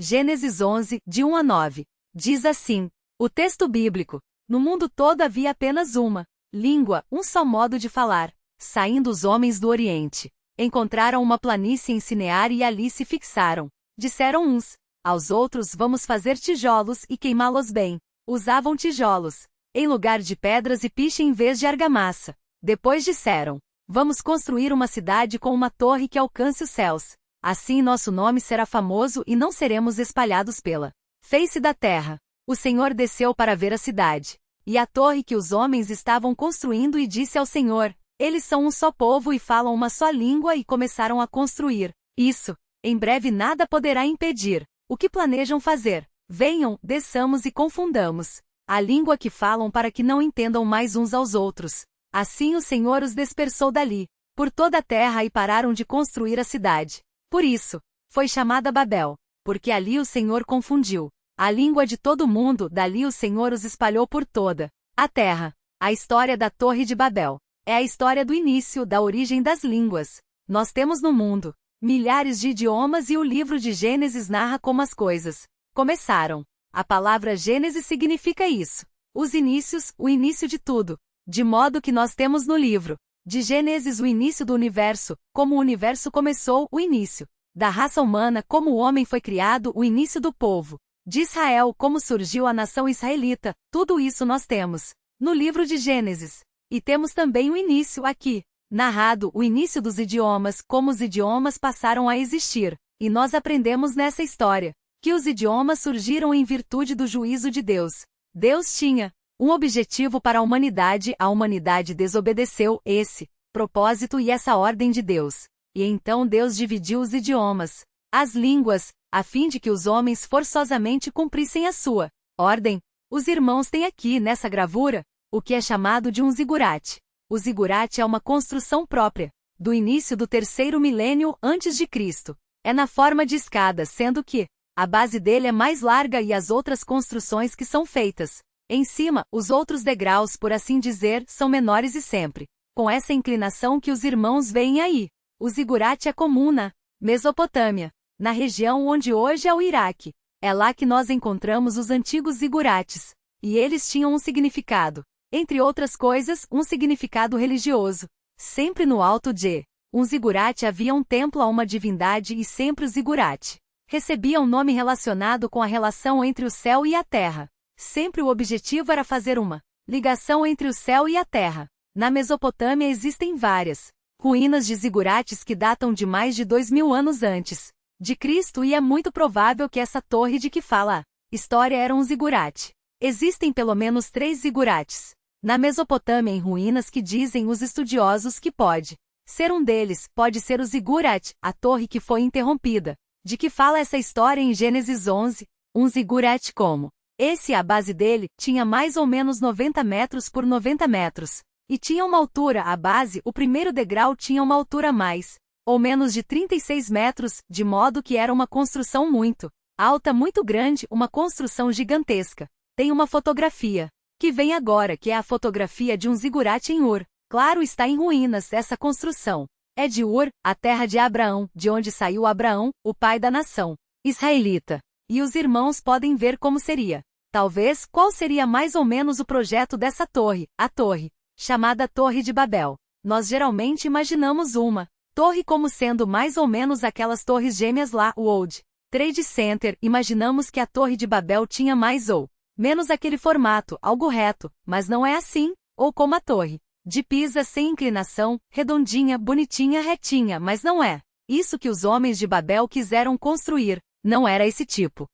Gênesis 11, de 1 a 9. Diz assim: o texto bíblico: no mundo todo havia apenas uma língua, um só modo de falar. Saindo os homens do Oriente, encontraram uma planície em Sinear e ali se fixaram. Disseram uns aos outros: vamos fazer tijolos e queimá-los bem. Usavam tijolos em lugar de pedras e piche em vez de argamassa. Depois disseram: vamos construir uma cidade com uma torre que alcance os céus. Assim nosso nome será famoso e não seremos espalhados pela face da terra. O Senhor desceu para ver a cidade e a torre que os homens estavam construindo e disse ao Senhor: eles são um só povo e falam uma só língua e começaram a construir isso. Em breve nada poderá impedir o que planejam fazer. Venham, desçamos e confundamos a língua que falam para que não entendam mais uns aos outros. Assim o Senhor os dispersou dali, por toda a terra e pararam de construir a cidade. Por isso, foi chamada Babel, porque ali o Senhor confundiu a língua de todo mundo, dali o Senhor os espalhou por toda a terra. A história da Torre de Babel é a história do início, da origem das línguas. Nós temos no mundo milhares de idiomas e o livro de Gênesis narra como as coisas começaram. A palavra Gênesis significa isso: os inícios, o início de tudo. De modo que nós temos no livro de Gênesis o início do universo, como o universo começou, o início da raça humana, como o homem foi criado, o início do povo de Israel, como surgiu a nação israelita. Tudo isso nós temos no livro de Gênesis. E temos também o início aqui, narrado, o início dos idiomas, como os idiomas passaram a existir. E nós aprendemos nessa história que os idiomas surgiram em virtude do juízo de Deus. Deus tinha um objetivo para a humanidade desobedeceu esse propósito e essa ordem de Deus. E então Deus dividiu os idiomas, as línguas, a fim de que os homens forçosamente cumprissem a sua ordem. Os irmãos têm aqui nessa gravura o que é chamado de um zigurate. O zigurate é uma construção própria do início do terceiro milênio antes de Cristo. É na forma de escada, sendo que a base dele é mais larga e as outras construções que são feitas em cima, os outros degraus, por assim dizer, são menores e sempre com essa inclinação que os irmãos veem aí. O zigurate é comum na Mesopotâmia, na região onde hoje é o Iraque. É lá que nós encontramos os antigos zigurates. E eles tinham um significado, entre outras coisas, um significado religioso. Sempre no alto de um zigurate havia um templo a uma divindade e sempre o zigurate recebia um nome relacionado com a relação entre o céu e a terra. Sempre o objetivo era fazer uma ligação entre o céu e a terra. Na Mesopotâmia existem várias ruínas de zigurates que datam de mais de 2000 anos antes de Cristo e é muito provável que essa torre de que fala a história era um zigurate. Existem pelo menos 3 zigurates na Mesopotâmia em ruínas que dizem os estudiosos que pode ser um deles, pode ser o zigurate, a torre que foi interrompida. De que fala essa história em Gênesis 11, um zigurate como esse, a base dele, tinha mais ou menos 90 metros por 90 metros. E tinha uma altura, a base, o primeiro degrau tinha uma altura mais ou menos de 36 metros, de modo que era uma construção muito alta, muito grande, uma construção gigantesca. Tem uma fotografia que vem agora, que é a fotografia de um zigurate em Ur. Claro, está em ruínas essa construção. É de Ur, a terra de Abraão, de onde saiu Abraão, o pai da nação israelita. E os irmãos podem ver como seria. Talvez, qual seria mais ou menos o projeto dessa torre, a torre chamada Torre de Babel. Nós geralmente imaginamos uma torre como sendo mais ou menos aquelas torres gêmeas lá, o World Trade Center. Imaginamos que a Torre de Babel tinha mais ou menos aquele formato, algo reto, mas não é assim, ou como a Torre de Pisa sem inclinação, redondinha, bonitinha, retinha, mas não é isso que os homens de Babel quiseram construir. Não era esse tipo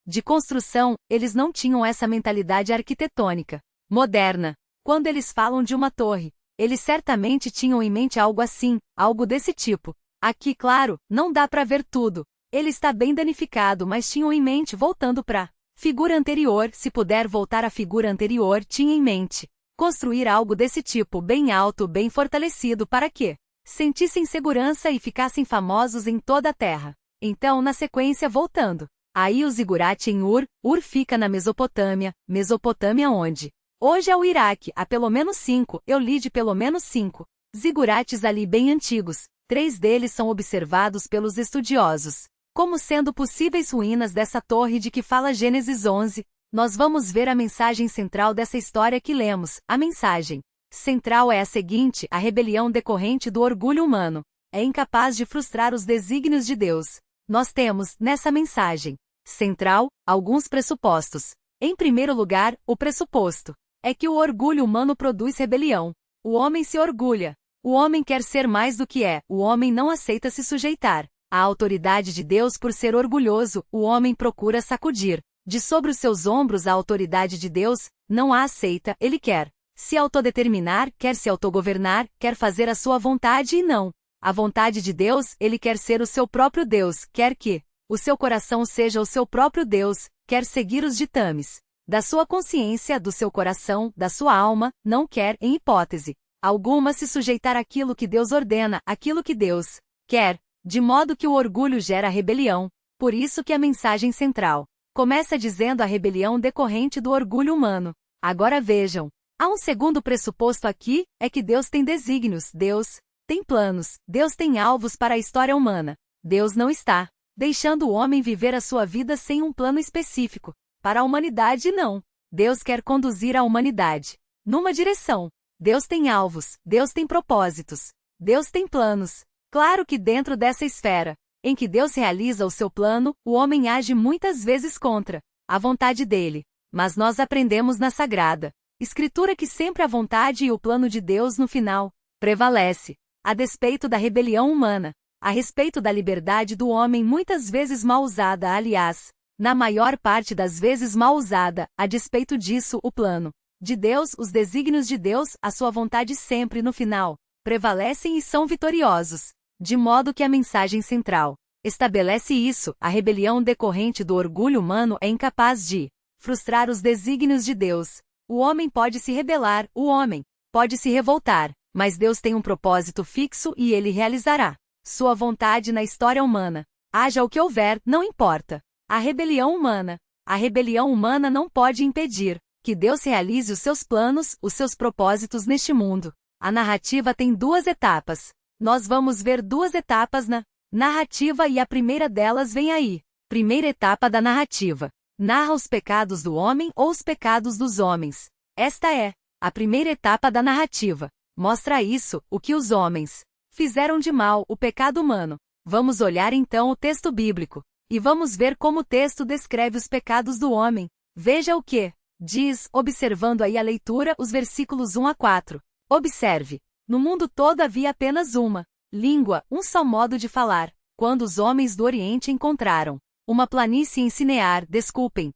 de construção, eles não tinham essa mentalidade arquitetônica moderna. Quando eles falam de uma torre, eles certamente tinham em mente algo assim, algo desse tipo. Aqui, claro, não dá para ver tudo. Ele está bem danificado, mas tinham em mente, voltando para figura anterior, se puder voltar à figura anterior, tinha em mente construir algo desse tipo, bem alto, bem fortalecido, para que sentissem segurança e ficassem famosos em toda a terra. Então, na sequência, voltando. Aí o zigurate em Ur, Ur fica na Mesopotâmia, Mesopotâmia onde hoje é o Iraque, há pelo menos 5, eu li de pelo menos 5 zigurates ali bem antigos. 3 deles são observados pelos estudiosos como sendo possíveis ruínas dessa torre de que fala Gênesis 11, nós vamos ver a mensagem central dessa história que lemos. A mensagem central é a seguinte: a rebelião decorrente do orgulho humano é incapaz de frustrar os desígnios de Deus. Nós temos, nessa mensagem central, alguns pressupostos. Em primeiro lugar, o pressuposto é que o orgulho humano produz rebelião. O homem se orgulha. O homem quer ser mais do que é. O homem não aceita se sujeitar à autoridade de Deus por ser orgulhoso. O homem procura sacudir de sobre os seus ombros a autoridade de Deus, não a aceita. Ele quer se autodeterminar, quer se autogovernar, quer fazer a sua vontade e não a vontade de Deus. Ele quer ser o seu próprio Deus, quer que o seu coração seja o seu próprio Deus, quer seguir os ditames da sua consciência, do seu coração, da sua alma, não quer, em hipótese alguma, se sujeitar àquilo que Deus ordena, àquilo que Deus quer, de modo que o orgulho gera rebelião. Por isso que a mensagem central começa dizendo a rebelião decorrente do orgulho humano. Agora vejam, há um segundo pressuposto aqui, é que Deus tem desígnios, Deus tem planos, Deus tem alvos para a história humana. Deus não está deixando o homem viver a sua vida sem um plano específico. Para a humanidade, não. Deus quer conduzir a humanidade numa direção. Deus tem alvos, Deus tem propósitos, Deus tem planos. Claro que dentro dessa esfera em que Deus realiza o seu plano, o homem age muitas vezes contra a vontade dele. Mas nós aprendemos na Sagrada Escritura que sempre a vontade e o plano de Deus no final prevalece, a despeito da rebelião humana, a respeito da liberdade do homem muitas vezes mal usada. Aliás, na maior parte das vezes mal usada, a despeito disso, o plano de Deus, os desígnios de Deus, a sua vontade sempre no final prevalecem e são vitoriosos. De modo que a mensagem central estabelece isso: a rebelião decorrente do orgulho humano é incapaz de frustrar os desígnios de Deus. O homem pode se rebelar, o homem pode se revoltar, mas Deus tem um propósito fixo e ele realizará sua vontade na história humana. Haja o que houver, não importa. A rebelião humana não pode impedir que Deus realize os seus planos, os seus propósitos neste mundo. A narrativa tem duas etapas. Nós vamos ver duas etapas na narrativa e a primeira delas vem aí. Primeira etapa da narrativa. Narra os pecados do homem ou os pecados dos homens. Esta é a primeira etapa da narrativa. Mostra isso, o que os homens fizeram de mal, o pecado humano. Vamos olhar então o texto bíblico e vamos ver como o texto descreve os pecados do homem. Veja o que diz, observando aí a leitura, os versículos 1 a 4. Observe. No mundo todo havia apenas uma língua, um só modo de falar. Quando os homens do Oriente encontraram uma planície em Sinear,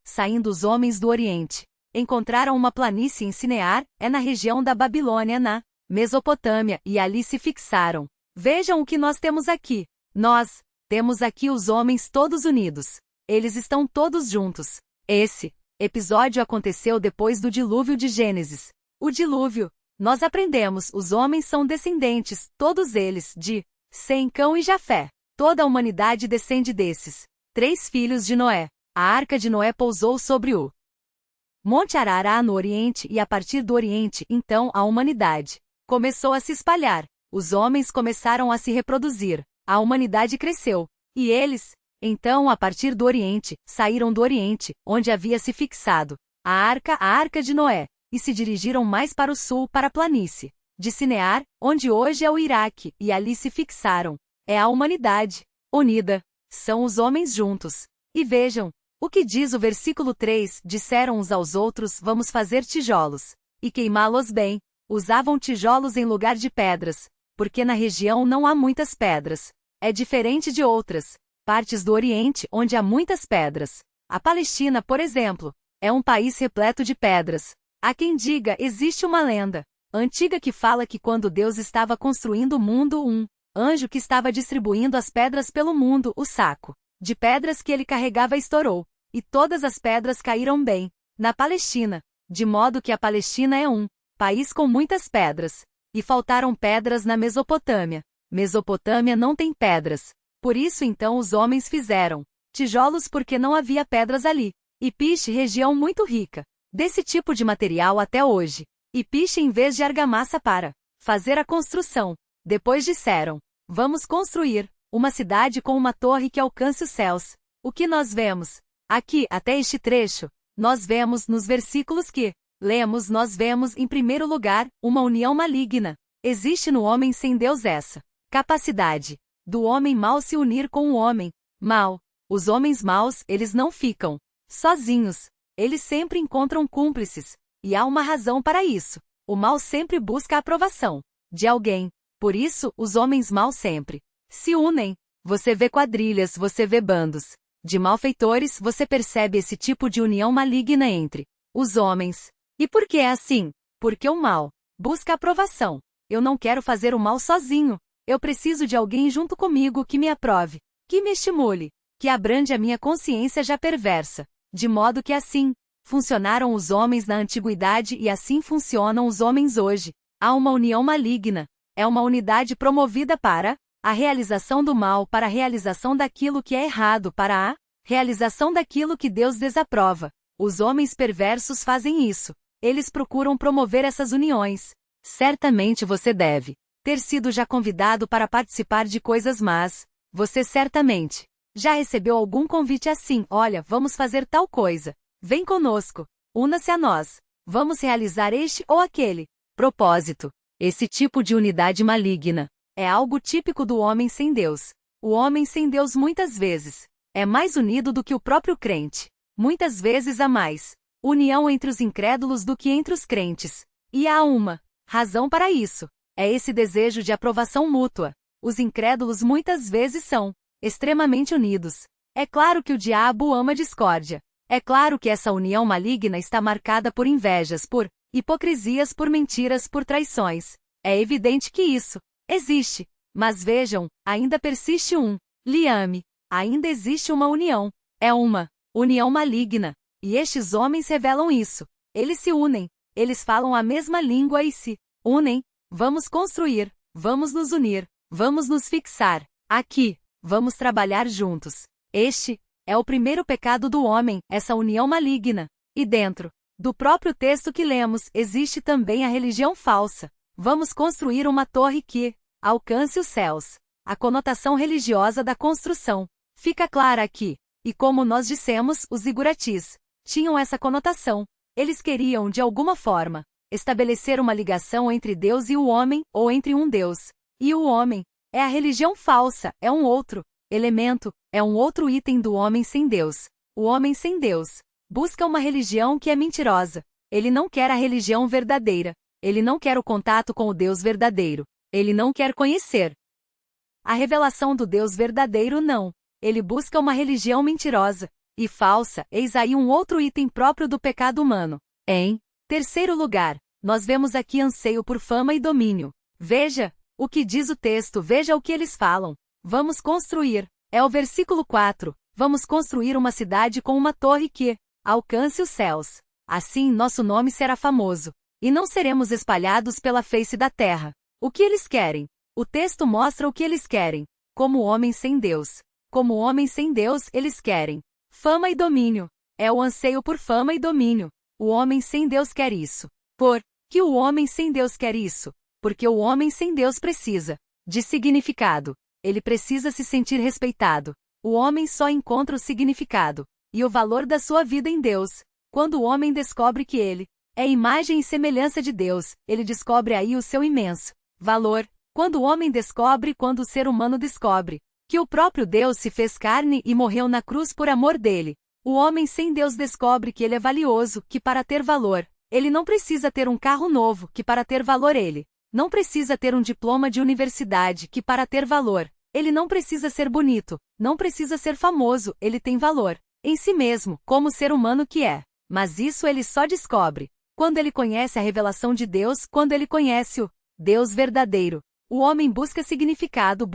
saindo os homens do Oriente, encontraram uma planície em Sinear, é na região da Babilônia, na Mesopotâmia, e ali se fixaram. Vejam o que nós temos aqui. Nós temos aqui os homens todos unidos. Eles estão todos juntos. Esse episódio aconteceu depois do dilúvio de Gênesis. O dilúvio, nós aprendemos, os homens são descendentes, todos eles, de Sem, Cão e Jafé. Toda a humanidade descende desses 3 filhos de Noé. A arca de Noé pousou sobre o Monte Arará no Oriente e a partir do Oriente, então, a humanidade começou a se espalhar. Os homens começaram a se reproduzir. A humanidade cresceu. E eles, então, a partir do Oriente, saíram do Oriente, onde havia se fixado a arca de Noé, e se dirigiram mais para o sul, para a planície de Sinear, onde hoje é o Iraque, e ali se fixaram. É a humanidade unida. São os homens juntos. E vejam o que diz o versículo 3: disseram uns aos outros: vamos fazer tijolos e queimá-los bem. Usavam tijolos em lugar de pedras, porque na região não há muitas pedras. É diferente de outras partes do Oriente, onde há muitas pedras. A Palestina, por exemplo, é um país repleto de pedras. Há quem diga, existe uma lenda antiga que fala que quando Deus estava construindo o mundo, um anjo que estava distribuindo as pedras pelo mundo, o saco de pedras que ele carregava estourou, e todas as pedras caíram bem na Palestina, de modo que a Palestina é um país com muitas pedras. E faltaram pedras na Mesopotâmia. Mesopotâmia não tem pedras. Por isso então os homens fizeram tijolos porque não havia pedras ali. E piche, região muito rica desse tipo de material até hoje. E piche em vez de argamassa para fazer a construção. Depois disseram, vamos construir uma cidade com uma torre que alcance os céus. O que nós vemos? Aqui, até este trecho, nós vemos nos versículos que lemos, nós vemos, em primeiro lugar, uma união maligna. Existe no homem sem Deus essa capacidade do homem mau se unir com o homem mau. Os homens maus, eles não ficam sozinhos. Eles sempre encontram cúmplices. E há uma razão para isso. O mal sempre busca a aprovação de alguém. Por isso, os homens maus sempre se unem. Você vê quadrilhas, você vê bandos de malfeitores, você percebe esse tipo de união maligna entre os homens. E por que é assim? Porque o mal busca aprovação. Eu não quero fazer o mal sozinho. Eu preciso de alguém junto comigo que me aprove, que me estimule, que abrande a minha consciência já perversa. De modo que assim funcionaram os homens na antiguidade e assim funcionam os homens hoje. Há uma união maligna. É uma unidade promovida para a realização do mal, para a realização daquilo que é errado, para a realização daquilo que Deus desaprova. Os homens perversos fazem isso. Eles procuram promover essas uniões. Certamente você deve ter sido já convidado para participar de coisas más. Você certamente já recebeu algum convite assim: olha, vamos fazer tal coisa. Vem conosco. Una-se a nós. Vamos realizar este ou aquele propósito. Esse tipo de unidade maligna é algo típico do homem sem Deus. O homem sem Deus muitas vezes é mais unido do que o próprio crente. Muitas vezes há mais união entre os incrédulos do que entre os crentes. E há uma razão para isso. É esse desejo de aprovação mútua. Os incrédulos muitas vezes são extremamente unidos. É claro que o diabo ama a discórdia. É claro que essa união maligna está marcada por invejas, por hipocrisias, por mentiras, por traições. É evidente que isso existe. Mas vejam, ainda persiste um liame. Ainda existe uma união. É uma união maligna. E estes homens revelam isso. Eles se unem. Eles falam a mesma língua e se unem. Vamos construir. Vamos nos unir. Vamos nos fixar aqui. Vamos trabalhar juntos. Este é o primeiro pecado do homem, essa união maligna. E dentro do próprio texto que lemos, existe também a religião falsa. Vamos construir uma torre que alcance os céus. A conotação religiosa da construção fica clara aqui. E como nós dissemos, os iguratis tinham essa conotação. Eles queriam, de alguma forma, estabelecer uma ligação entre Deus e o homem, ou entre um Deus e o homem. É a religião falsa, é um outro elemento, é um outro item do homem sem Deus. O homem sem Deus busca uma religião que é mentirosa. Ele não quer a religião verdadeira. Ele não quer o contato com o Deus verdadeiro. Ele não quer conhecer a revelação do Deus verdadeiro, não. Ele busca uma religião mentirosa e falsa. Eis aí um outro item próprio do pecado humano. Em terceiro lugar, nós vemos aqui anseio por fama e domínio. Veja o que diz o texto, veja o que eles falam. Vamos construir. É o versículo 4. Vamos construir uma cidade com uma torre que alcance os céus. Assim nosso nome será famoso. E não seremos espalhados pela face da terra. O que eles querem? O texto mostra o que eles querem. Como homens sem Deus. Como homens sem Deus, eles querem fama e domínio. É o anseio por fama e domínio. O homem sem Deus quer isso. Por que o homem sem Deus quer isso? Porque o homem sem Deus precisa de significado. Ele precisa se sentir respeitado. O homem só encontra o significado e o valor da sua vida em Deus quando o homem descobre que ele é imagem e semelhança de Deus. Ele descobre aí o seu imenso valor. Quando o homem descobre, quando o ser humano descobre que o próprio Deus se fez carne e morreu na cruz por amor dele, o homem sem Deus descobre que ele é valioso, que para ter valor, ele não precisa ter um carro novo, que para ter valor ele não precisa ter um diploma de universidade, que para ter valor, ele não precisa ser bonito, não precisa ser famoso, ele tem valor em si mesmo, como ser humano que é. Mas isso ele só descobre quando ele conhece a revelação de Deus, quando ele conhece o Deus verdadeiro. O homem busca significado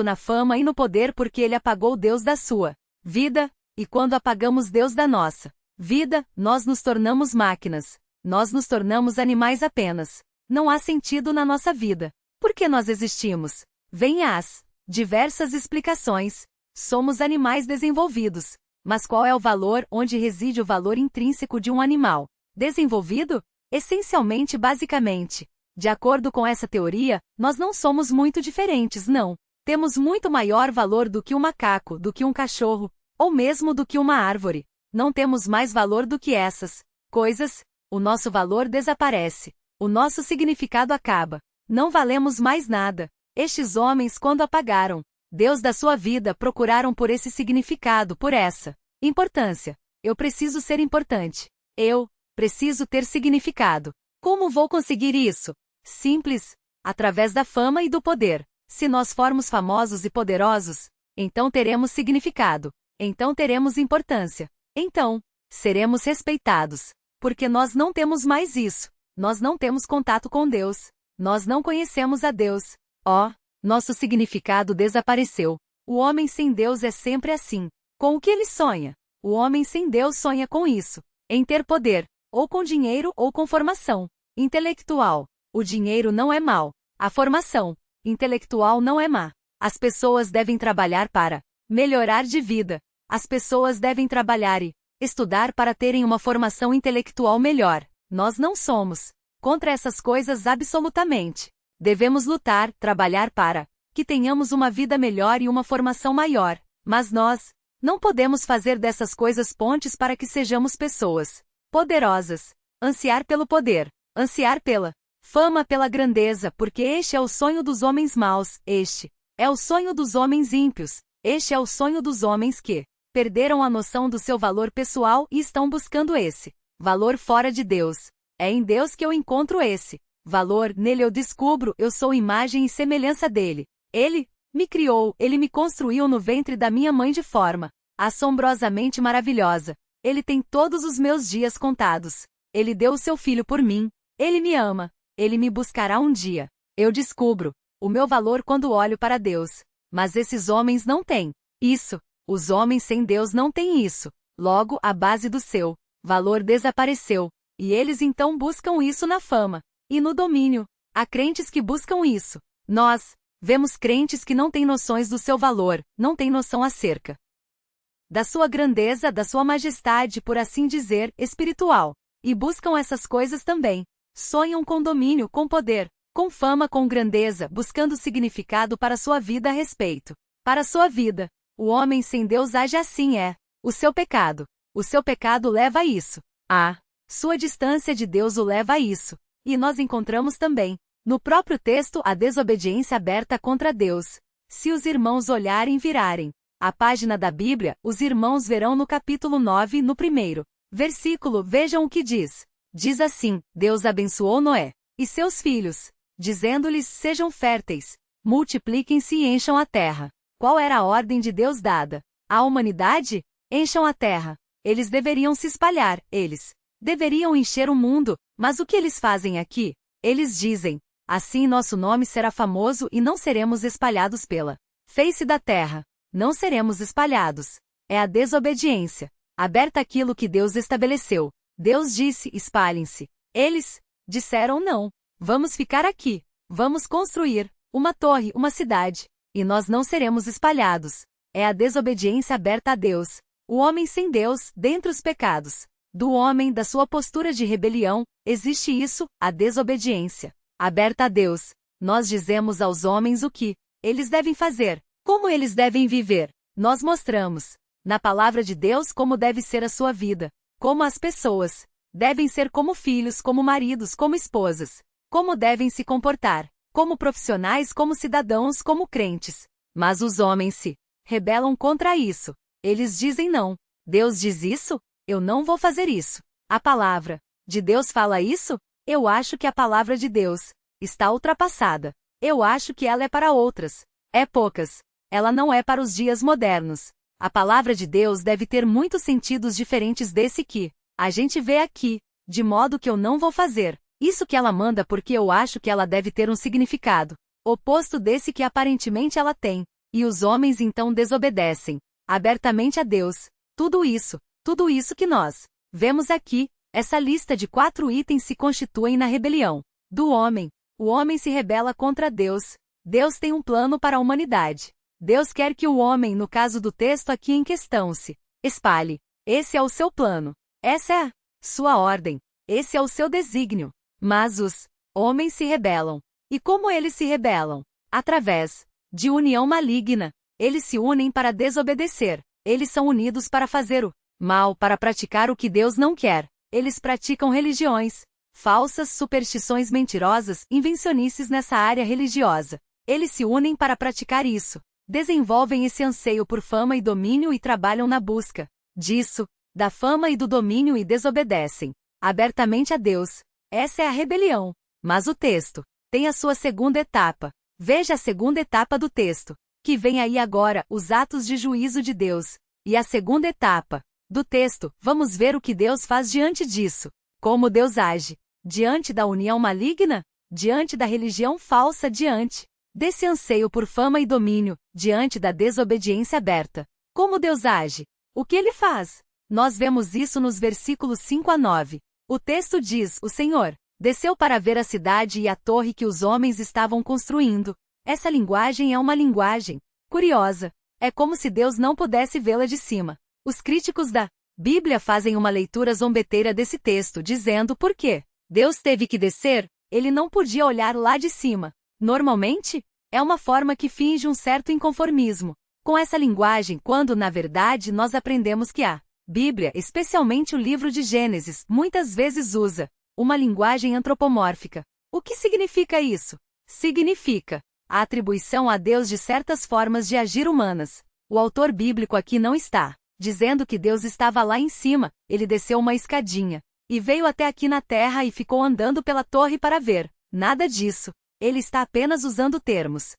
na fama e no poder porque ele apagou Deus da sua vida, e quando apagamos Deus da nossa vida, nós nos tornamos máquinas, nós nos tornamos animais apenas. Não há sentido na nossa vida. Por que nós existimos? Vêm as diversas explicações. Somos animais desenvolvidos. Mas qual é o valor, onde reside o valor intrínseco de um animal desenvolvido? Essencialmente, basicamente. De acordo com essa teoria, nós não somos muito diferentes, não. Temos muito maior valor do que um macaco, do que um cachorro, ou mesmo do que uma árvore. Não temos mais valor do que essas coisas. O nosso valor desaparece. O nosso significado acaba. Não valemos mais nada. Estes homens, quando apagaram Deus da sua vida, procuraram por esse significado, por essa importância. Eu preciso ser importante. Eu preciso ter significado. Como vou conseguir isso? Simples. Através da fama e do poder. Se nós formos famosos e poderosos, então teremos significado. Então teremos importância. Então, seremos respeitados. Porque nós não temos mais isso. Nós não temos contato com Deus. Nós não conhecemos a Deus. Nosso significado desapareceu. O homem sem Deus é sempre assim. Com o que ele sonha? O homem sem Deus sonha com isso. Em ter poder. Ou com dinheiro ou com formação intelectual. O dinheiro não é mau. A formação intelectual não é má. As pessoas devem trabalhar para melhorar de vida. As pessoas devem trabalhar e estudar para terem uma formação intelectual melhor. Nós não somos contra essas coisas absolutamente. Devemos lutar, trabalhar para que tenhamos uma vida melhor e uma formação maior. Mas nós não podemos fazer dessas coisas pontes para que sejamos pessoas poderosas. Ansiar pelo poder. Ansiar pela fama, pela grandeza, porque este é o sonho dos homens maus. Este é o sonho dos homens ímpios. Este é o sonho dos homens que perderam a noção do seu valor pessoal e estão buscando esse valor fora de Deus. É em Deus que eu encontro esse valor, nele eu descubro, eu sou imagem e semelhança dele. Ele me criou, ele me construiu no ventre da minha mãe de forma assombrosamente maravilhosa. Ele tem todos os meus dias contados. Ele deu o seu filho por mim. Ele me ama. Ele me buscará um dia. Eu descubro o meu valor quando olho para Deus. Mas esses homens não têm isso. Os homens sem Deus não têm isso. Logo, a base do seu valor desapareceu. E eles então buscam isso na fama e no domínio. Há crentes que buscam isso. Nós vemos crentes que não têm noções do seu valor, não têm noção acerca da sua grandeza, da sua majestade, por assim dizer, espiritual. E buscam essas coisas também. Sonham com domínio, com poder, com fama, com grandeza, buscando significado para sua vida a respeito. Para sua vida. O homem sem Deus age assim, o seu pecado. O seu pecado leva a isso. Sua distância de Deus o leva a isso. E nós encontramos também, no próprio texto, a desobediência aberta contra Deus. Se os irmãos olharem e virarem a página da Bíblia, os irmãos verão no capítulo 9, no primeiro versículo, vejam o que diz. Diz assim: Deus abençoou Noé e seus filhos, dizendo-lhes: sejam férteis, multipliquem-se e encham a terra. Qual era a ordem de Deus dada à humanidade? Encham a terra. Eles deveriam se espalhar, eles deveriam encher o mundo, mas o que eles fazem aqui? Eles dizem: assim nosso nome será famoso e não seremos espalhados pela face da terra. Não seremos espalhados. É a desobediência aberta àquilo que Deus estabeleceu. Deus disse: espalhem-se. Eles disseram: não. Vamos ficar aqui. Vamos construir uma torre, uma cidade. E nós não seremos espalhados. É a desobediência aberta a Deus. O homem sem Deus, dentre os pecados do homem, da sua postura de rebelião, existe isso, a desobediência aberta a Deus. Nós dizemos aos homens o que eles devem fazer, como eles devem viver. Nós mostramos, na palavra de Deus, como deve ser a sua vida, como as pessoas devem ser, como filhos, como maridos, como esposas, como devem se comportar, como profissionais, como cidadãos, como crentes. Mas os homens se rebelam contra isso. Eles dizem não. Deus diz isso? Eu não vou fazer isso. A palavra de Deus fala isso? Eu acho que a palavra de Deus está ultrapassada. Eu acho que ela é para outras épocas. Ela não é para os dias modernos. A palavra de Deus deve ter muitos sentidos diferentes desse que a gente vê aqui, de modo que eu não vou fazer isso que ela manda porque eu acho que ela deve ter um significado oposto desse que aparentemente ela tem. E os homens então desobedecem abertamente a Deus. Tudo isso que nós vemos aqui, essa lista de 4 itens se constituem na rebelião do homem. O homem se rebela contra Deus. Deus tem um plano para a humanidade. Deus quer que o homem, no caso do texto aqui em questão, se espalhe. Esse é o seu plano. Essa é a sua ordem. Esse é o seu desígnio. Mas os homens se rebelam. E como eles se rebelam? Através de união maligna. Eles se unem para desobedecer. Eles são unidos para fazer o mal, para praticar o que Deus não quer. Eles praticam religiões falsas, superstições mentirosas, invencionices nessa área religiosa. Eles se unem para praticar isso. Desenvolvem esse anseio por fama e domínio e trabalham na busca disso, da fama e do domínio, e desobedecem abertamente a Deus. Essa é a rebelião. Mas o texto tem a sua segunda etapa. Veja a segunda etapa do texto, que vem aí agora, os atos de juízo de Deus. E a segunda etapa do texto, vamos ver o que Deus faz diante disso. Como Deus age diante da união maligna, diante da religião falsa, diante desse anseio por fama e domínio, diante da desobediência aberta. Como Deus age? O que ele faz? Nós vemos isso nos versículos 5 a 9. O texto diz: o Senhor desceu para ver a cidade e a torre que os homens estavam construindo. Essa linguagem é uma linguagem curiosa. É como se Deus não pudesse vê-la de cima. Os críticos da Bíblia fazem uma leitura zombeteira desse texto, dizendo por quê Deus teve que descer, ele não podia olhar lá de cima. Normalmente, é uma forma que finge um certo inconformismo com essa linguagem, quando na verdade nós aprendemos que a Bíblia, especialmente o livro de Gênesis, muitas vezes usa uma linguagem antropomórfica. O que significa isso? Significa a atribuição a Deus de certas formas de agir humanas. O autor bíblico aqui não está dizendo que Deus estava lá em cima, ele desceu uma escadinha e veio até aqui na terra e ficou andando pela torre para ver. Nada disso. Ele está apenas usando termos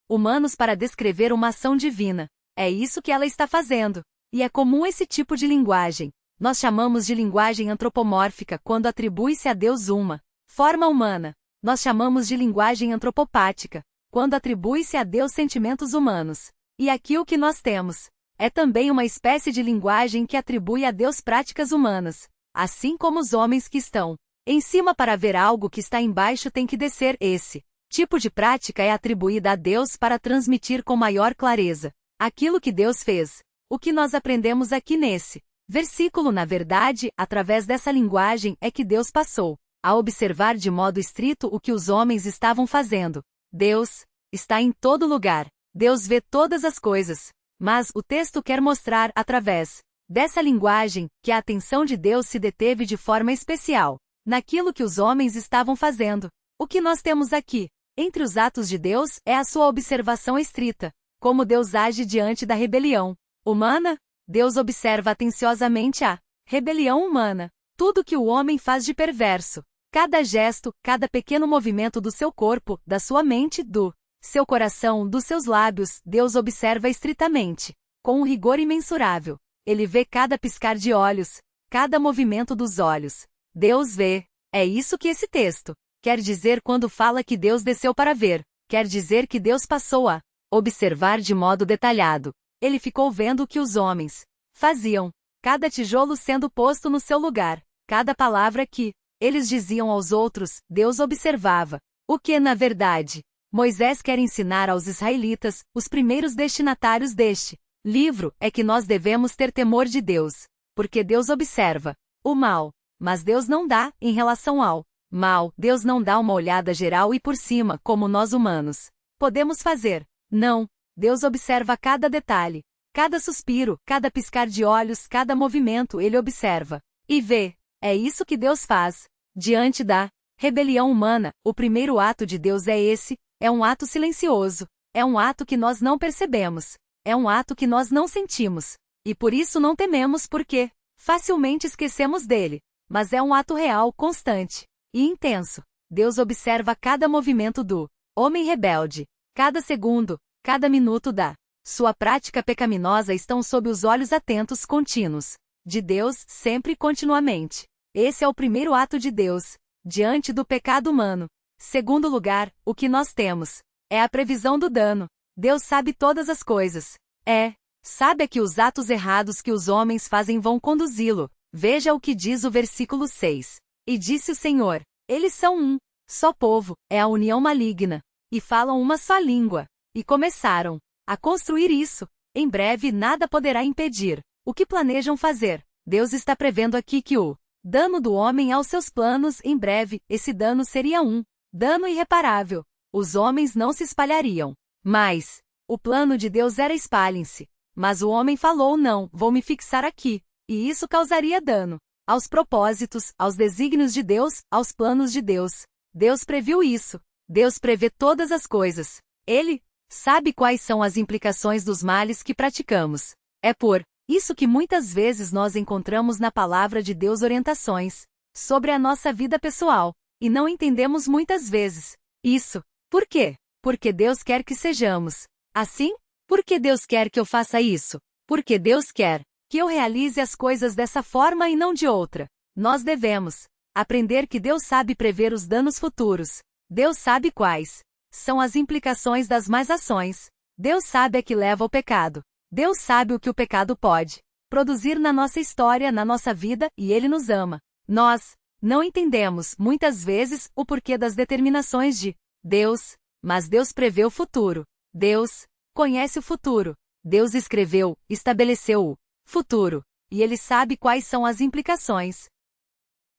humanos para descrever uma ação divina. É isso que ela está fazendo. E é comum esse tipo de linguagem. Nós chamamos de linguagem antropomórfica quando atribui-se a Deus uma forma humana. Nós chamamos de linguagem antropopática quando atribui-se a Deus sentimentos humanos. E aqui o que nós temos é também uma espécie de linguagem que atribui a Deus práticas humanas. Assim como os homens que estão em cima para ver algo que está embaixo têm que descer, esse tipo de prática é atribuída a Deus para transmitir com maior clareza aquilo que Deus fez. O que nós aprendemos aqui nesse versículo, na verdade, através dessa linguagem, é que Deus passou a observar de modo estrito o que os homens estavam fazendo. Deus está em todo lugar. Deus vê todas as coisas. Mas o texto quer mostrar, através dessa linguagem, que a atenção de Deus se deteve de forma especial naquilo que os homens estavam fazendo. O que nós temos aqui, entre os atos de Deus, é a sua observação estrita. Como Deus age diante da rebelião humana, Deus observa atenciosamente a rebelião humana. Tudo que o homem faz de perverso. Cada gesto, cada pequeno movimento do seu corpo, da sua mente, do seu coração, dos seus lábios, Deus observa estritamente, com um rigor imensurável. Ele vê cada piscar de olhos, cada movimento dos olhos. Deus vê. É isso que esse texto quer dizer quando fala que Deus desceu para ver. Quer dizer que Deus passou a observar de modo detalhado. Ele ficou vendo o que os homens faziam, cada tijolo sendo posto no seu lugar, cada palavra que eles diziam aos outros, Deus observava. O que, na verdade, Moisés quer ensinar aos israelitas, os primeiros destinatários deste livro, é que nós devemos ter temor de Deus, porque Deus observa o mal, mas Deus não dá, em relação ao mal, Deus não dá uma olhada geral e por cima, como nós humanos podemos fazer. Não, Deus observa cada detalhe, cada suspiro, cada piscar de olhos, cada movimento, ele observa e vê. É isso que Deus faz. Diante da rebelião humana, o primeiro ato de Deus é esse, é um ato silencioso, é um ato que nós não percebemos, é um ato que nós não sentimos, e por isso não tememos porque facilmente esquecemos dele, mas é um ato real, constante e intenso. Deus observa cada movimento do homem rebelde, cada segundo, cada minuto da sua prática pecaminosa estão sob os olhos atentos contínuos de Deus, sempre e continuamente. Esse é o primeiro ato de Deus, diante do pecado humano. Segundo lugar, o que nós temos é a previsão do dano. Deus sabe todas as coisas. Sabe que os atos errados que os homens fazem vão conduzi-lo. Veja o que diz o versículo 6. E disse o Senhor, eles são um só povo, é a união maligna, e falam uma só língua. E começaram a construir isso. Em breve nada poderá impedir o que planejam fazer. Deus está prevendo aqui que o dano do homem aos seus planos, em breve, esse dano seria um dano irreparável. Os homens não se espalhariam Mas o plano de Deus era espalhem-se. Mas o homem falou: não, vou me fixar aqui. E isso causaria dano aos propósitos, aos desígnios de Deus, aos planos de Deus. Deus previu isso. Deus prevê todas as coisas. Ele sabe quais são as implicações dos males que praticamos. É por isso que muitas vezes nós encontramos na palavra de Deus orientações sobre a nossa vida pessoal, e não entendemos muitas vezes isso. Por quê? Porque Deus quer que sejamos assim? Porque Deus quer que eu faça isso? Porque Deus quer que eu realize as coisas dessa forma e não de outra. Nós devemos aprender que Deus sabe prever os danos futuros. Deus sabe quais são as implicações das más ações. Deus sabe a que leva ao pecado. Deus sabe o que o pecado pode produzir na nossa história, na nossa vida, e Ele nos ama. Nós não entendemos, muitas vezes, o porquê das determinações de Deus, mas Deus prevê o futuro. Deus conhece o futuro. Deus escreveu, estabeleceu o futuro, e Ele sabe quais são as implicações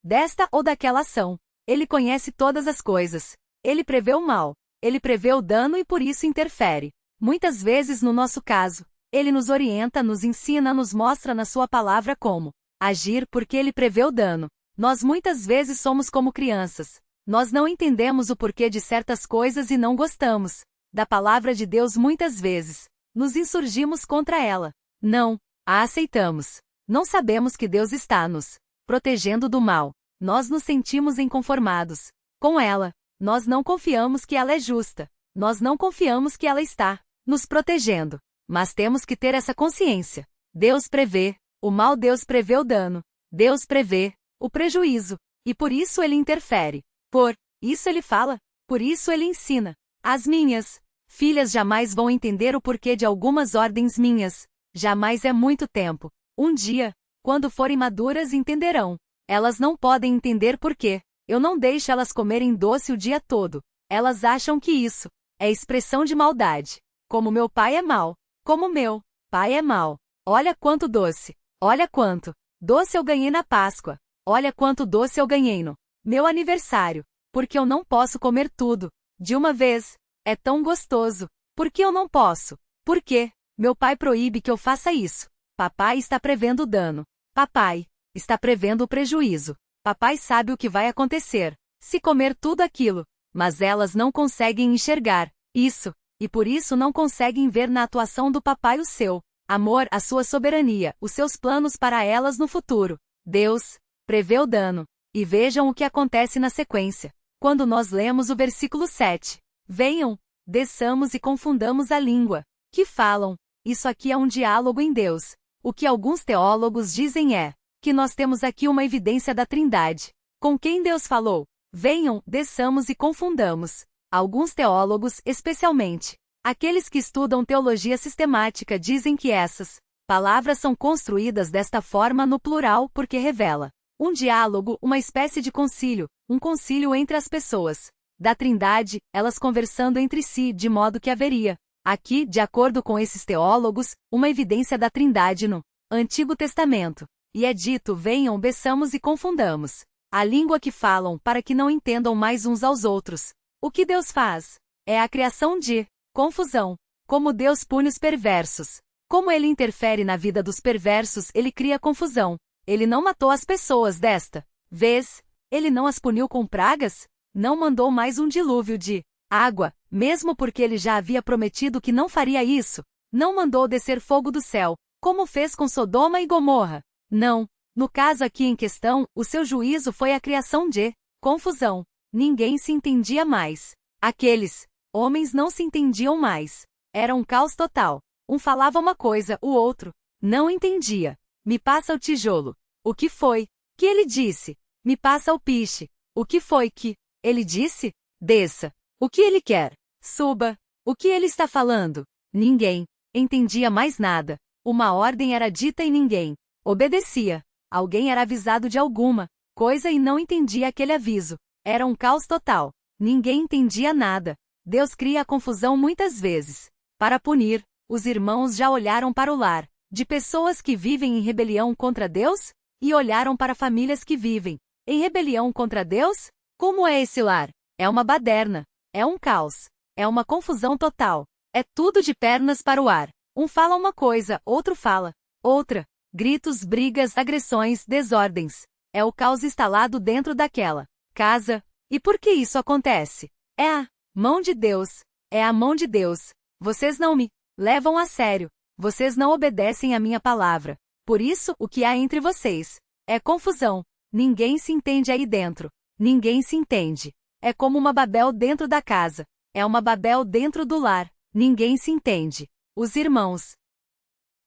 desta ou daquela ação. Ele conhece todas as coisas. Ele prevê o mal. Ele prevê o dano e por isso interfere. Muitas vezes no nosso caso, Ele nos orienta, nos ensina, nos mostra na sua palavra como agir porque Ele prevê o dano. Nós muitas vezes somos como crianças. Nós não entendemos o porquê de certas coisas e não gostamos da palavra de Deus muitas vezes. Nos insurgimos contra ela. Não a aceitamos. Não sabemos que Deus está nos protegendo do mal. Nós nos sentimos inconformados com ela. Nós não confiamos que ela é justa. Nós não confiamos que ela está nos protegendo. Mas temos que ter essa consciência. Deus prevê o mal, Deus prevê o dano. Deus prevê o prejuízo. E por isso Ele interfere. Por isso Ele fala. Por isso Ele ensina. As minhas filhas jamais vão entender o porquê de algumas ordens minhas. Jamais é muito tempo. Um dia, quando forem maduras, entenderão. Elas não podem entender porquê. Eu não deixo elas comerem doce o dia todo. Elas acham que isso é expressão de maldade. Como meu pai é mau. Como meu pai é mau. Olha quanto doce. Olha quanto doce eu ganhei na Páscoa. Olha quanto doce eu ganhei no meu aniversário. Porque eu não posso comer tudo de uma vez. É tão gostoso. Por que eu não posso? Por quê? Meu pai proíbe que eu faça isso. Papai está prevendo o dano. Papai está prevendo o prejuízo. Papai sabe o que vai acontecer se comer tudo aquilo. Mas elas não conseguem enxergar isso. E por isso não conseguem ver na atuação do papai o seu amor, a sua soberania, os seus planos para elas no futuro. Deus prevê o dano. E vejam o que acontece na sequência. Quando nós lemos o versículo 7. Venham, desçamos e confundamos a língua que falam. Isso aqui é um diálogo em Deus. O que alguns teólogos dizem é que nós temos aqui uma evidência da Trindade. Com quem Deus falou? Venham, desçamos e confundamos. Alguns teólogos, especialmente aqueles que estudam teologia sistemática, dizem que essas palavras são construídas desta forma no plural porque revela um diálogo, uma espécie de concílio, um concílio entre as pessoas da Trindade, elas conversando entre si, de modo que haveria aqui, de acordo com esses teólogos, uma evidência da Trindade no Antigo Testamento. E é dito: venham, desçamos e confundamos a língua que falam, para que não entendam mais uns aos outros. O que Deus faz é a criação de confusão. Como Deus pune os perversos. Como Ele interfere na vida dos perversos, Ele cria confusão. Ele não matou as pessoas desta vez. Ele não as puniu com pragas. Não mandou mais um dilúvio de água, mesmo porque Ele já havia prometido que não faria isso. Não mandou descer fogo do céu, como fez com Sodoma e Gomorra. Não. No caso aqui em questão, o seu juízo foi a criação de confusão. Ninguém se entendia mais. Aqueles homens não se entendiam mais. Era um caos total. Um falava uma coisa, o outro não entendia. Me passa o tijolo. O que foi que ele disse? Me passa o piche. O que foi que ele disse? Desça. O que ele quer? Suba. O que ele está falando? Ninguém entendia mais nada. Uma ordem era dita e ninguém obedecia. Alguém era avisado de alguma coisa e não entendia aquele aviso. Era um caos total. Ninguém entendia nada. Deus cria a confusão muitas vezes para punir. Os irmãos já olharam para o lar de pessoas que vivem em rebelião contra Deus? E olharam para famílias que vivem em rebelião contra Deus? Como é esse lar? É uma baderna. É um caos. É uma confusão total. É tudo de pernas para o ar. Um fala uma coisa, outro fala outra. Gritos, brigas, agressões, desordens. É o caos instalado dentro daquela casa. E por que isso acontece? É a mão de Deus. É a mão de Deus. Vocês não me levam a sério. Vocês não obedecem à minha palavra. Por isso, o que há entre vocês é confusão. Ninguém se entende aí dentro. Ninguém se entende. É como uma Babel dentro da casa. É uma Babel dentro do lar. Ninguém se entende. Os irmãos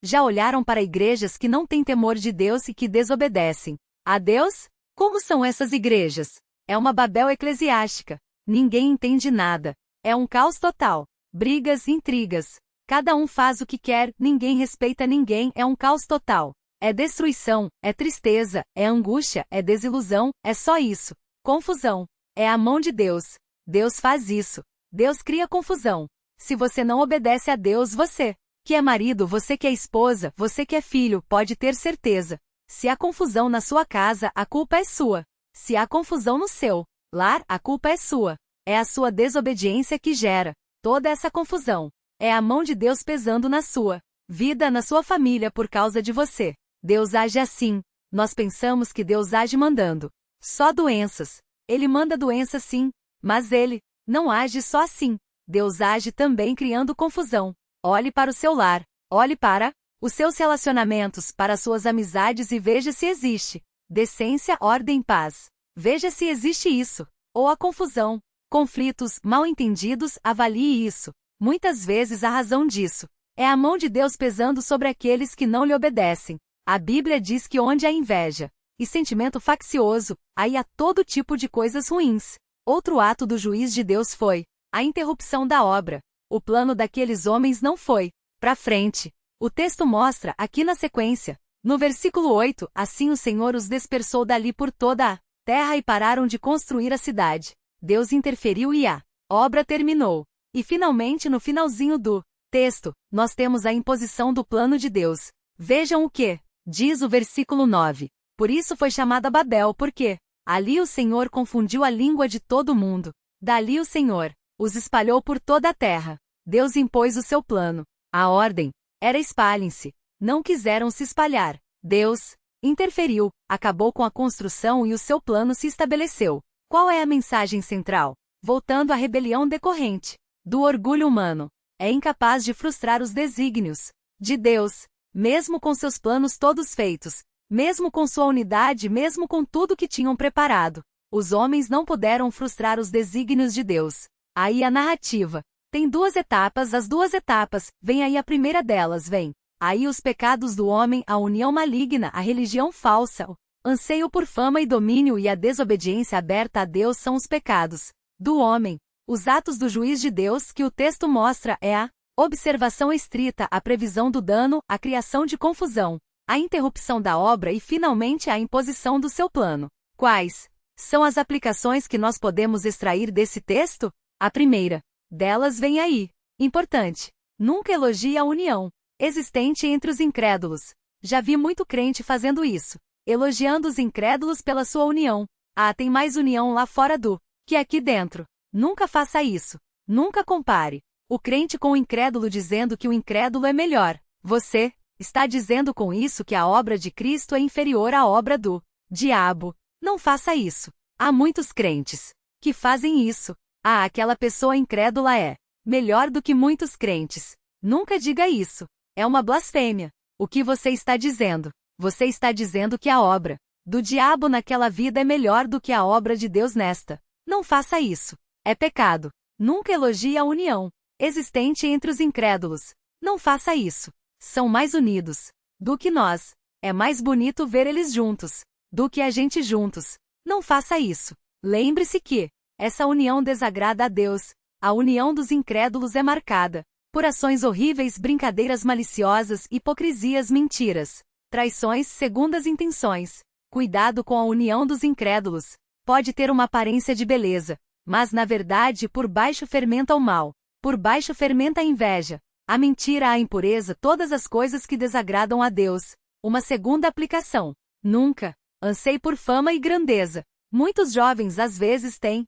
já olharam para igrejas que não têm temor de Deus e que desobedecem a Deus? Como são essas igrejas? É uma Babel eclesiástica. Ninguém entende nada. É um caos total. Brigas, intrigas. Cada um faz o que quer, ninguém respeita ninguém, é um caos total. É destruição, é tristeza, é angústia, é desilusão, é só isso. Confusão. É a mão de Deus. Deus faz isso. Deus cria confusão. Se você não obedece a Deus, você que é marido, você que é esposa, você que é filho, pode ter certeza. Se há confusão na sua casa, a culpa é sua. Se há confusão no seu lar, a culpa é sua. É a sua desobediência que gera toda essa confusão. É a mão de Deus pesando na sua vida, na sua família por causa de você. Deus age assim. Nós pensamos que Deus age mandando só doenças. Ele manda doenças sim, mas ele não age só assim. Deus age também criando confusão. Olhe para o seu lar. Olhe para os seus relacionamentos, para as suas amizades e veja se existe decência, ordem, paz. Veja se existe isso. Ou a confusão, conflitos, mal-entendidos, avalie isso. Muitas vezes a razão disso é a mão de Deus pesando sobre aqueles que não lhe obedecem. A Bíblia diz que onde há inveja e sentimento faccioso, aí há todo tipo de coisas ruins. Outro ato do juiz de Deus foi a interrupção da obra. O plano daqueles homens não foi para frente. O texto mostra aqui na sequência. No versículo 8, assim o Senhor os dispersou dali por toda a terra e pararam de construir a cidade. Deus interferiu e a obra terminou. E finalmente no finalzinho do texto, nós temos a imposição do plano de Deus. Vejam o que diz o versículo 9. Por isso foi chamada Babel, porque ali o Senhor confundiu a língua de todo mundo. Dali o Senhor os espalhou por toda a terra. Deus impôs o seu plano. A ordem era espalhem-se. Não quiseram se espalhar. Deus interferiu, acabou com a construção e o seu plano se estabeleceu. Qual é a mensagem central? Voltando à rebelião decorrente do orgulho humano. É incapaz de frustrar os desígnios de Deus, mesmo com seus planos todos feitos, mesmo com sua unidade, mesmo com tudo que tinham preparado. Os homens não puderam frustrar os desígnios de Deus. Aí a narrativa tem duas etapas, as duas etapas, vem aí a primeira delas, vem aí os pecados do homem, a união maligna, a religião falsa, o anseio por fama e domínio e a desobediência aberta a Deus são os pecados do homem. Os atos do juiz de Deus que o texto mostra é a observação estrita, a previsão do dano, a criação de confusão, a interrupção da obra e finalmente a imposição do seu plano. Quais são as aplicações que nós podemos extrair desse texto? A primeira delas vem aí. Importante. Nunca elogie a união existente entre os incrédulos. Já vi muito crente fazendo isso, elogiando os incrédulos pela sua união. Ah, tem mais união lá fora do que aqui dentro. Nunca faça isso. Nunca compare o crente com o incrédulo dizendo que o incrédulo é melhor. Você está dizendo com isso que a obra de Cristo é inferior à obra do diabo. Não faça isso. Há muitos crentes que fazem isso. Ah, aquela pessoa incrédula é melhor do que muitos crentes. Nunca diga isso. É uma blasfêmia. O que você está dizendo? Você está dizendo que a obra do diabo naquela vida é melhor do que a obra de Deus nesta. Não faça isso. É pecado. Nunca elogie a união existente entre os incrédulos. Não faça isso. São mais unidos do que nós. É mais bonito ver eles juntos do que a gente juntos. Não faça isso. Lembre-se que essa união desagrada a Deus. A união dos incrédulos é marcada por ações horríveis, brincadeiras maliciosas, hipocrisias, mentiras, traições, segundas intenções. Cuidado com a união dos incrédulos. Pode ter uma aparência de beleza, mas na verdade por baixo fermenta o mal. Por baixo fermenta a inveja, a mentira, a impureza, todas as coisas que desagradam a Deus. Uma segunda aplicação. Nunca anseie por fama e grandeza. Muitos jovens às vezes têm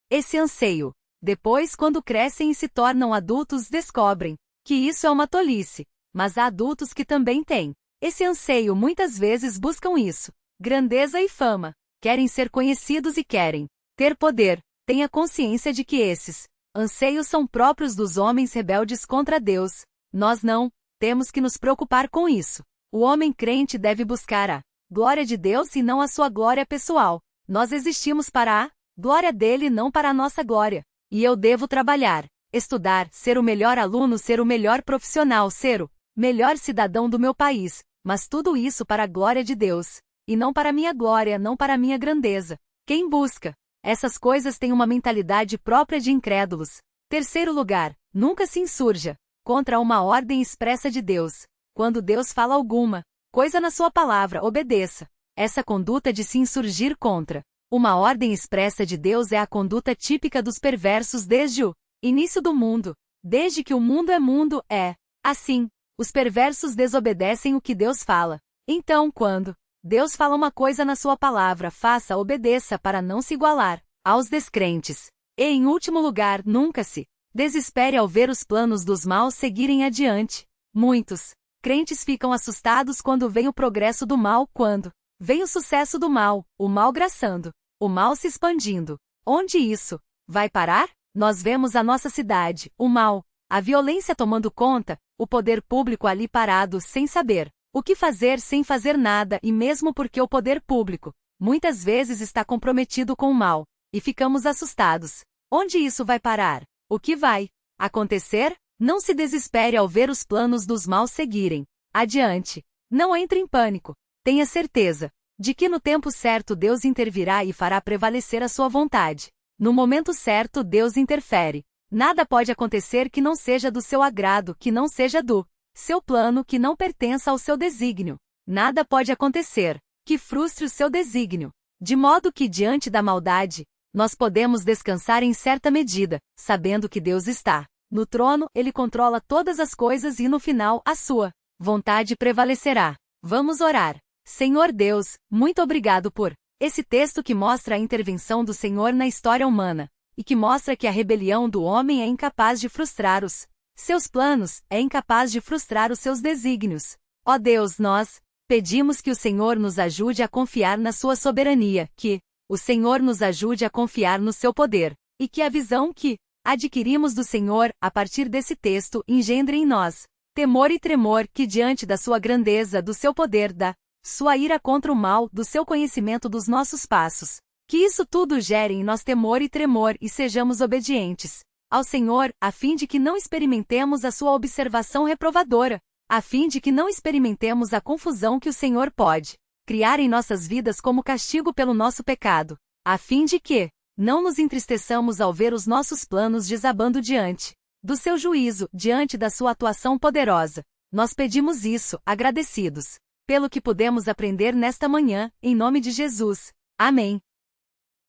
esse anseio. Depois, quando crescem e se tornam adultos, descobrem que isso é uma tolice. Mas há adultos que também têm esse anseio, muitas vezes buscam isso, grandeza e fama, querem ser conhecidos e querem ter poder. Tenha consciência de que esses anseios são próprios dos homens rebeldes contra Deus. Nós não temos que nos preocupar com isso. O homem crente deve buscar a glória de Deus e não a sua glória pessoal. Nós existimos para a glória dele, não para a nossa glória. E eu devo trabalhar, estudar, ser o melhor aluno, ser o melhor profissional, ser o melhor cidadão do meu país, mas tudo isso para a glória de Deus, e não para a minha glória, não para a minha grandeza. Quem busca essas coisas tem uma mentalidade própria de incrédulos. Terceiro lugar, nunca se insurja contra uma ordem expressa de Deus. Quando Deus fala alguma coisa na sua palavra, obedeça. Essa conduta de se insurgir contra uma ordem expressa de Deus é a conduta típica dos perversos desde o início do mundo. Desde que o mundo é assim. Os perversos desobedecem o que Deus fala. Então, quando Deus fala uma coisa na sua palavra, faça, obedeça para não se igualar aos descrentes. E, em último lugar, nunca se desespere ao ver os planos dos maus seguirem adiante. Muitos crentes ficam assustados quando vem o progresso do mal, quando vem o sucesso do mal, o mal graçando, o mal se expandindo. Onde isso vai parar? Nós vemos a nossa cidade, o mal, a violência tomando conta, o poder público ali parado sem saber o que fazer, sem fazer nada, e mesmo porque o poder público muitas vezes está comprometido com o mal, e ficamos assustados. Onde isso vai parar? O que vai acontecer? Não se desespere ao ver os planos dos maus seguirem adiante. Não entre em pânico. Tenha certeza de que no tempo certo Deus intervirá e fará prevalecer a sua vontade. No momento certo Deus interfere. Nada pode acontecer que não seja do seu agrado, que não seja do seu plano, que não pertença ao seu desígnio. Nada pode acontecer que frustre o seu desígnio. De modo que, diante da maldade, nós podemos descansar em certa medida, sabendo que Deus está no trono, Ele controla todas as coisas e no final, a sua vontade prevalecerá. Vamos orar. Senhor Deus, muito obrigado por esse texto que mostra a intervenção do Senhor na história humana, e que mostra que a rebelião do homem é incapaz de frustrar os seus planos, é incapaz de frustrar os seus desígnios. Ó Deus, nós pedimos que o Senhor nos ajude a confiar na sua soberania, que o Senhor nos ajude a confiar no seu poder, e que a visão que adquirimos do Senhor, a partir desse texto, engendre em nós temor e tremor, que diante da sua grandeza, do seu poder, da sua ira contra o mal, do seu conhecimento dos nossos passos, que isso tudo gere em nós temor e tremor e sejamos obedientes ao Senhor, a fim de que não experimentemos a sua observação reprovadora, a fim de que não experimentemos a confusão que o Senhor pode criar em nossas vidas como castigo pelo nosso pecado, a fim de que não nos entristeçamos ao ver os nossos planos desabando diante do seu juízo, diante da sua atuação poderosa. Nós pedimos isso, agradecidos pelo que pudemos aprender nesta manhã, em nome de Jesus. Amém.